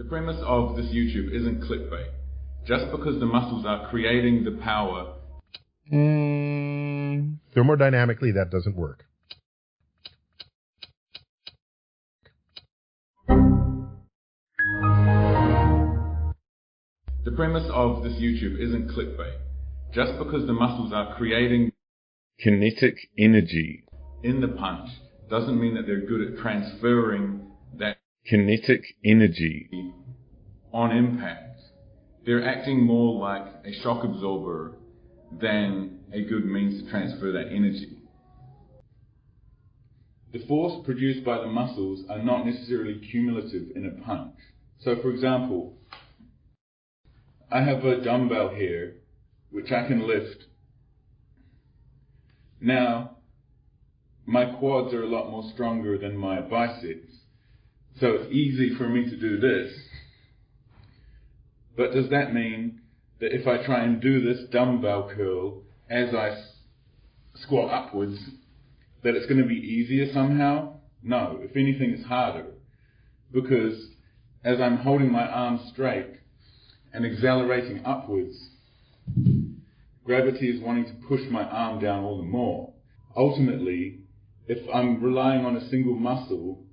The premise of this YouTube isn't clickbait. Just because the muscles are creating the power... Thermodynamically, that doesn't work. The premise of this YouTube isn't clickbait. Just because the muscles are creating kinetic energy in the punch doesn't mean that they're good at transferring that kinetic energy on impact. They're acting more like a shock absorber than a good means to transfer that energy. The force produced by the muscles are not necessarily cumulative in a punch. So for example, I have a dumbbell here which I can lift. Now, my quads are a lot more stronger than my biceps, so it's easy for me to do this. But does that mean that if I try and do this dumbbell curl as I squat upwards, that it's going to be easier somehow? No, if anything it's harder, because as I'm holding my arm straight and accelerating upwards, gravity is wanting to push my arm down all the more. Ultimately, if I'm relying on a single muscle,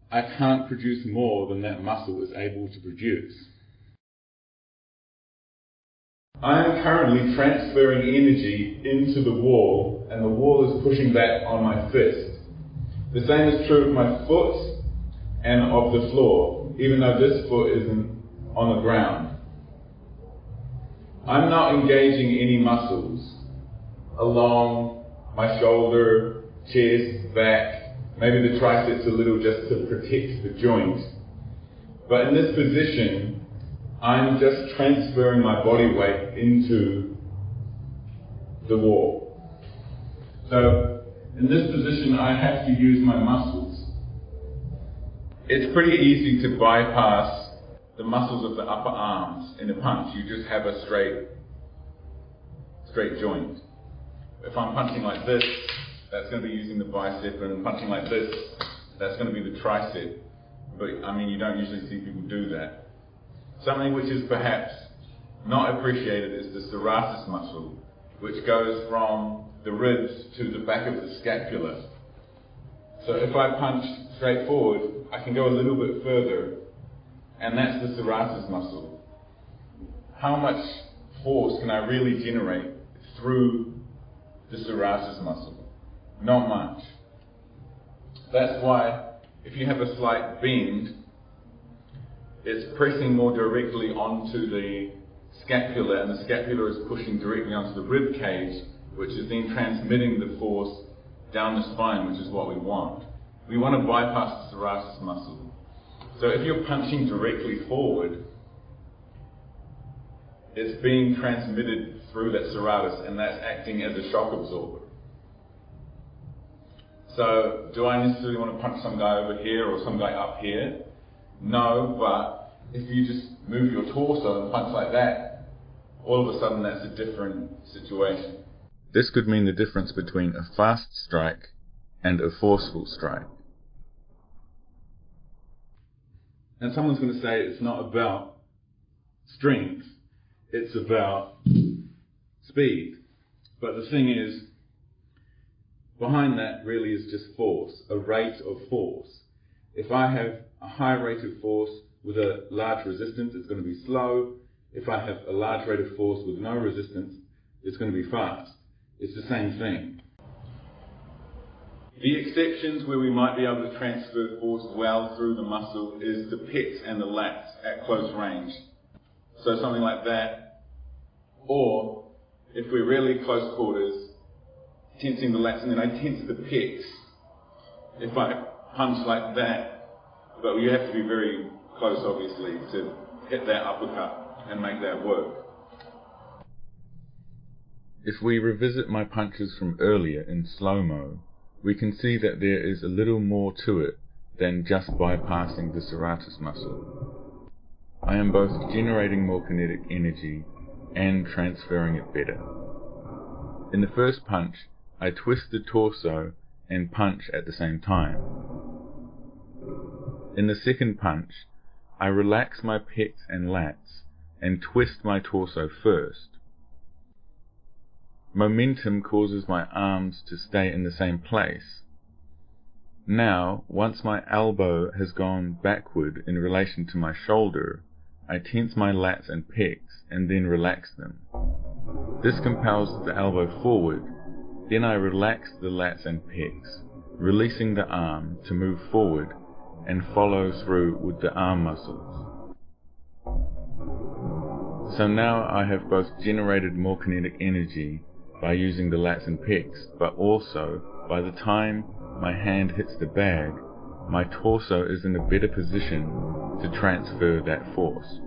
I can't produce more than that muscle is able to produce. I am currently transferring energy into the wall, and the wall is pushing back on my fist. The same is true of my foot and of the floor, even though this foot isn't on the ground. I'm not engaging any muscles along my shoulder, chest, back, maybe the triceps a little just to protect the joint. But in this position, I'm just transferring my body weight into the wall. So in this position, I have to use my muscles. It's pretty easy to bypass the muscles of the upper arms in a punch. You just have a straight joint. If I'm punching like this, that's going to be using the bicep, and punching like this, that's going to be the tricep. But I mean, you don't usually see people do that. Something which is perhaps not appreciated is the serratus muscle, which goes from the ribs to the back of the scapula. So if I punch straight forward, I can go a little bit further, and that's the serratus muscle. How much force can I really generate through the serratus muscle? Not much. That's why if you have a slight bend, it's pressing more directly onto the scapula, and the scapula is pushing directly onto the rib cage, which is then transmitting the force down the spine, which is what we want. We want to bypass the serratus muscle. So if you're punching directly forward, it's being transmitted through that serratus, and that's acting as a shock absorber. So do I necessarily want to punch some guy over here or some guy up here? No, but if you just move your torso and punch like that, all of a sudden that's a different situation. This could mean the difference between a fast strike and a forceful strike. And someone's going to say it's not about strength, it's about speed. But the thing is, behind that really is just force, a rate of force. If I have a high rate of force with a large resistance, it's going to be slow. If I have a large rate of force with no resistance, it's going to be fast. It's the same thing. The exceptions where we might be able to transfer force well through the muscle is the pecs and the lats at close range. So something like that. Or if we're really close quarters, tensing the lats, and then I tense the pecs. If I punch like that, but you have to be very close obviously to hit that uppercut and make that work. If we revisit my punches from earlier in slow-mo, we can see that there is a little more to it than just bypassing the serratus muscle. I am both generating more kinetic energy and transferring it better. In the first punch, I twist the torso and punch at the same time. In the second punch, I relax my pecs and lats and twist my torso first. Momentum causes my arms to stay in the same place. Now, once my elbow has gone backward in relation to my shoulder, I tense my lats and pecs and then relax them. This compels the elbow forward. Then I relax the lats and pecs, releasing the arm to move forward and follow through with the arm muscles. So now I have both generated more kinetic energy by using the lats and pecs, but also, by the time my hand hits the bag, my torso is in a better position to transfer that force.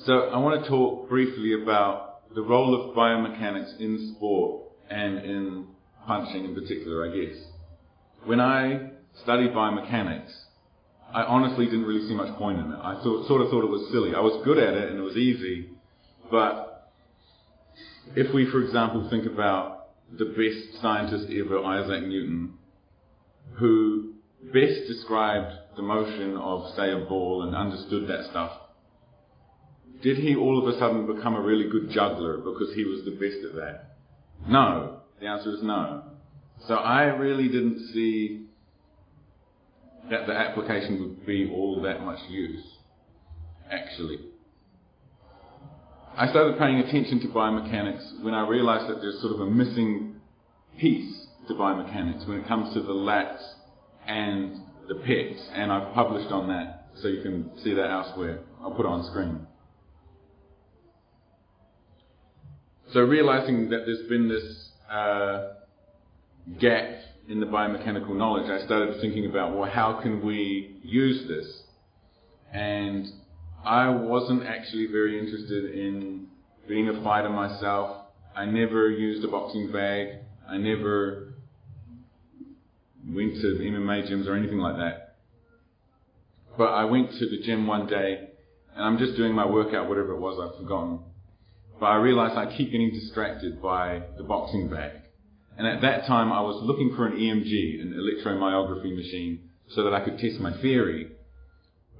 So I want to talk briefly about the role of biomechanics in sport and in punching in particular, I guess. When I studied biomechanics, I honestly didn't really see much point in it. I sort of thought it was silly. I was good at it and it was easy, but if we, for example, think about the best scientist ever, Isaac Newton, who best described the motion of, say, a ball and understood that stuff, did he all of a sudden become a really good juggler because he was the best at that? No. The answer is no. So I really didn't see that the application would be all that much use, actually. I started paying attention to biomechanics when I realized that there's sort of a missing piece to biomechanics when it comes to the lats and the pecs, and I've published on that, so you can see that elsewhere. I'll put it on screen. So realizing that there's been this gap in the biomechanical knowledge, I started thinking about, well, how can we use this? And I wasn't actually very interested in being a fighter myself. I never used a boxing bag. I never went to MMA gyms or anything like that. But I went to the gym one day, and I'm just doing my workout, whatever it was, I've forgotten. But I realized I keep getting distracted by the boxing bag. And at that time, I was looking for an EMG, an electromyography machine, so that I could test my theory.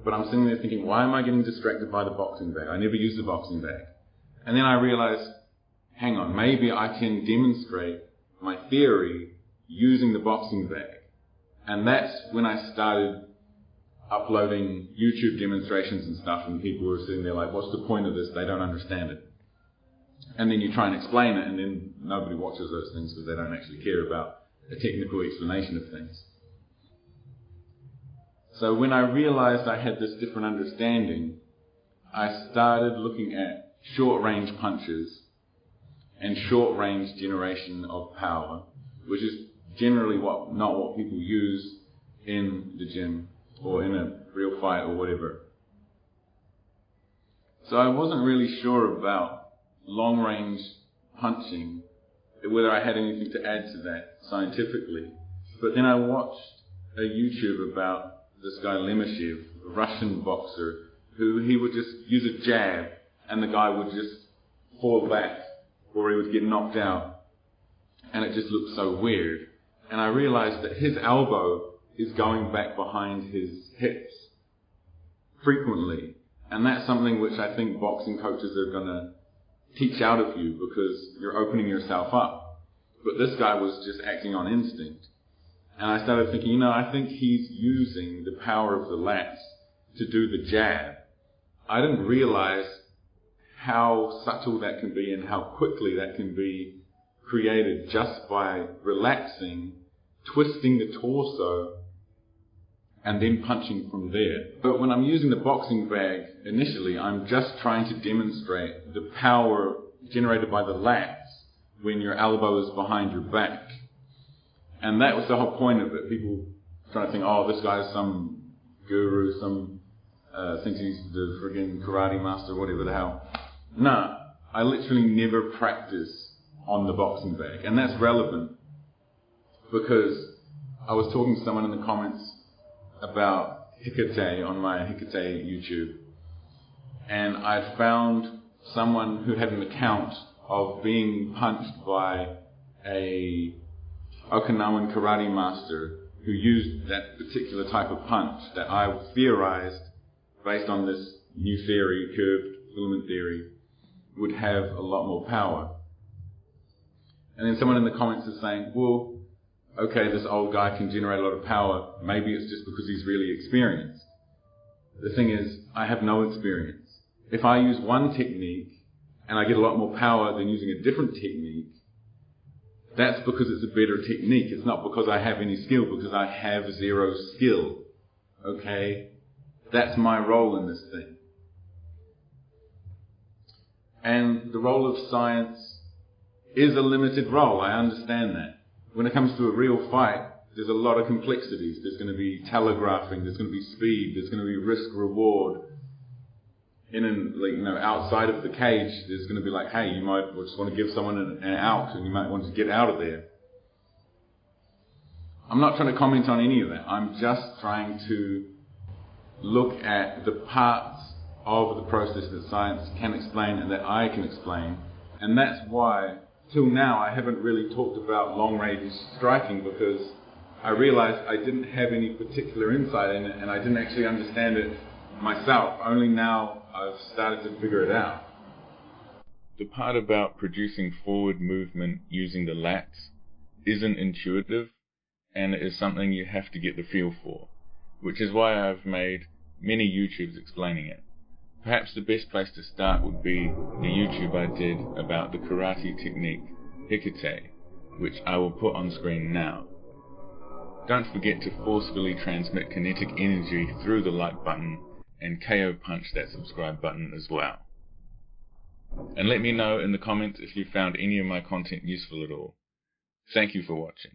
But I'm sitting there thinking, why am I getting distracted by the boxing bag? I never used the boxing bag. And then I realized, hang on, maybe I can demonstrate my theory using the boxing bag. And that's when I started uploading YouTube demonstrations and stuff, and people were sitting there like, what's the point of this? They don't understand it. And then you try and explain it, and then nobody watches those things because they don't actually care about a technical explanation of things. So when I realized I had this different understanding, I started looking at short-range punches and short-range generation of power, which is generally not what people use in the gym or in a real fight or whatever. So I wasn't really sure about long-range punching, whether I had anything to add to that scientifically. But then I watched a YouTube about this guy Lemashev, a Russian boxer, who he would just use a jab and the guy would just fall back or he would get knocked out, and it just looked so weird. And I realized that his elbow is going back behind his hips frequently, and that's something which I think boxing coaches are going to teach out of you because you're opening yourself up. But this guy was just acting on instinct. And I started thinking, I think he's using the power of the lats to do the jab. I didn't realize how subtle that can be and how quickly that can be created just by relaxing, twisting the torso, and then punching from there. But when I'm using the boxing bag initially, I'm just trying to demonstrate the power generated by the lats when your elbow is behind your back. And that was the whole point of it. People trying to think, oh, this guy's some guru, thinks he's the friggin' karate master, whatever the hell. No, I literally never practice on the boxing bag. And that's relevant because I was talking to someone in the comments about Hikite on my Hikite YouTube, and I found someone who had an account of being punched by a Okinawan karate master who used that particular type of punch that I theorized, based on this new theory, curved filament theory, would have a lot more power. And then someone in the comments is saying, well, okay, this old guy can generate a lot of power, maybe it's just because he's really experienced. The thing is, I have no experience. If I use one technique and I get a lot more power than using a different technique, that's because it's a better technique. It's not because I have any skill, because I have zero skill. Okay? That's my role in this thing. And the role of science is a limited role. I understand that. When it comes to a real fight, there's a lot of complexities. There's going to be telegraphing, there's going to be speed, there's going to be risk-reward. Outside of the cage, there's going to be like, hey, you might just want to give someone an out, and you might want to get out of there. I'm not trying to comment on any of that. I'm just trying to look at the parts of the process that science can explain and that I can explain. And that's why, till now, I haven't really talked about long-range striking, because I realized I didn't have any particular insight in it, and I didn't actually understand it myself. Only now I've started to figure it out. The part about producing forward movement using the lats isn't intuitive, and it is something you have to get the feel for, which is why I've made many YouTubes explaining it. Perhaps the best place to start would be the YouTube I did about the karate technique Hikite, which I will put on screen now. Don't forget to forcefully transmit kinetic energy through the like button and KO punch that subscribe button as well. And let me know in the comments if you found any of my content useful at all. Thank you for watching.